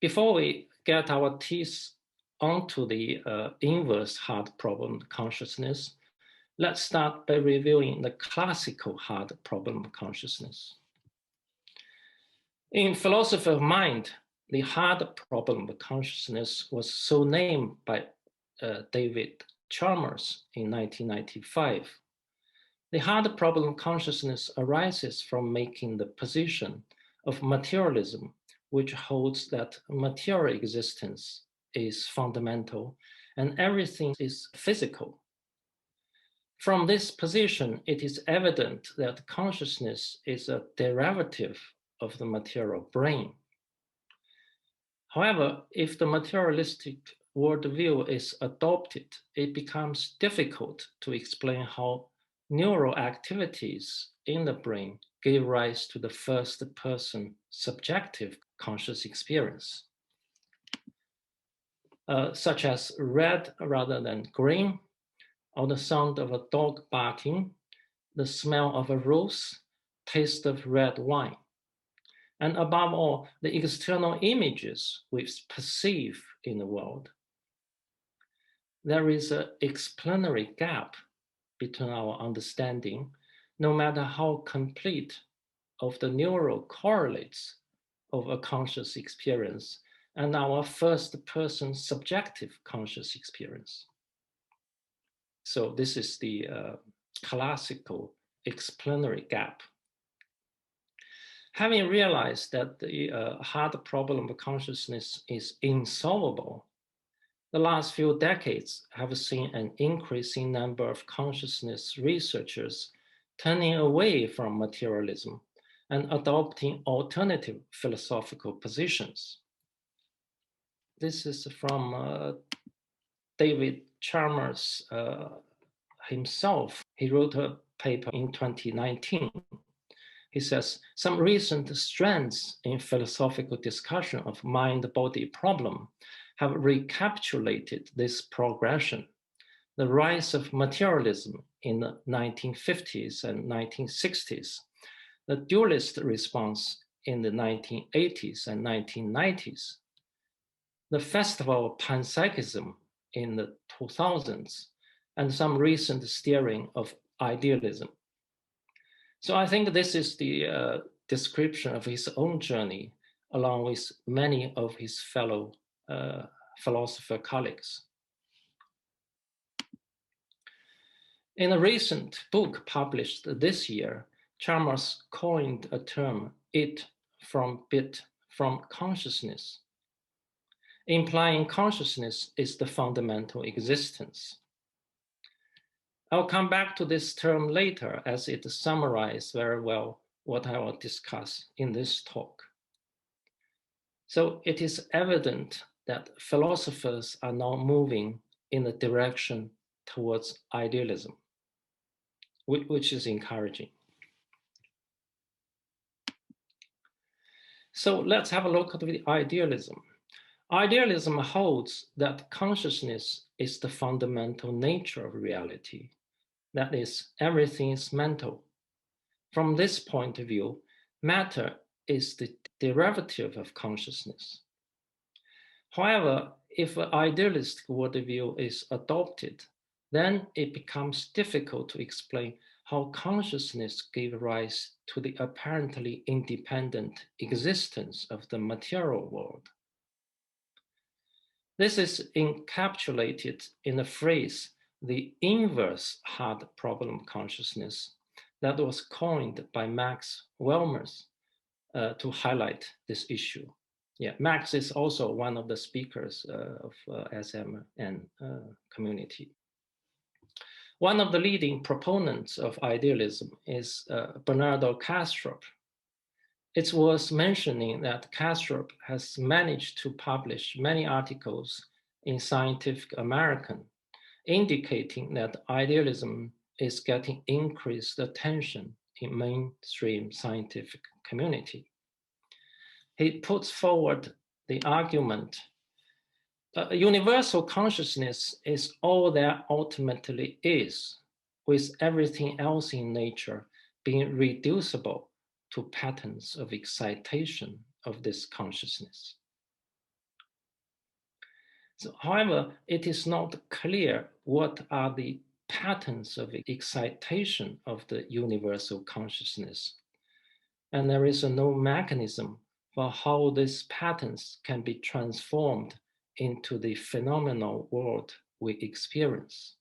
Before we get our teeth onto the inverse hard problem consciousness, let's start by reviewing the classical hard problem consciousness. In philosophy of mind, the hard problem consciousness was so named by David Chalmers in 1995. The hard problem consciousness arises from making the position of materialism, which holds that material existence is fundamental and everything is physical. From this position, it is evident that consciousness is a derivative of the material brain. However, if the materialistic worldview is adopted, it becomes difficult to explain how neural activities in the brain give rise to the first-person subjective conscious experience, such as red rather than green, or the sound of a dog barking, the smell of a rose, taste of red wine, and above all, the external images we perceive in the world. There is an explanatory gap between our understanding, no matter how complete, of the neural correlates of a conscious experience and our first-person subjective conscious experience. So this is the classical explanatory gap. Having realized that the hard problem of consciousness is insolvable, the last few decades have seen an increasing number of consciousness researchers turning away from materialism and adopting alternative philosophical positions. This is from David Chalmers himself. He wrote a paper in 2019. He says, some recent strands in philosophical discussion of mind-body problem have recapitulated this progression. The rise of materialism in the 1950s and 1960s, the dualist response in the 1980s and 1990s, the festival of panpsychism in the 2000s, and some recent steering of idealism. So I think this is the description of his own journey, along with many of his fellow philosopher colleagues. In a recent book published this year, Chalmers coined a term, it from bit from consciousness, implying consciousness is the fundamental existence. I'll come back to this term later as it summarizes very well what I will discuss in this talk. So it is evident that philosophers are now moving in the direction towards idealism, which is encouraging. So let's have a look at the idealism. Idealism holds that consciousness is the fundamental nature of reality. That is, everything is mental. From this point of view, matter is the derivative of consciousness. However, if an idealistic worldview is adopted, then it becomes difficult to explain how consciousness gave rise to the apparently independent existence of the material world. This is encapsulated in the phrase, the inverse hard problem consciousness, that was coined by Max Wellmers to highlight this issue. Yeah, Max is also one of the speakers of SMN community. One of the leading proponents of idealism is Bernardo Kastrup. It's worth mentioning that Kastrup has managed to publish many articles in Scientific American, indicating that idealism is getting increased attention in mainstream scientific community. He puts forward the argument universal consciousness is all there ultimately is, with everything else in nature being reducible to patterns of excitation of this consciousness. So, however, it is not clear what are the patterns of excitation of the universal consciousness. And there is no mechanism for how these patterns can be transformed into the phenomenal world we experience.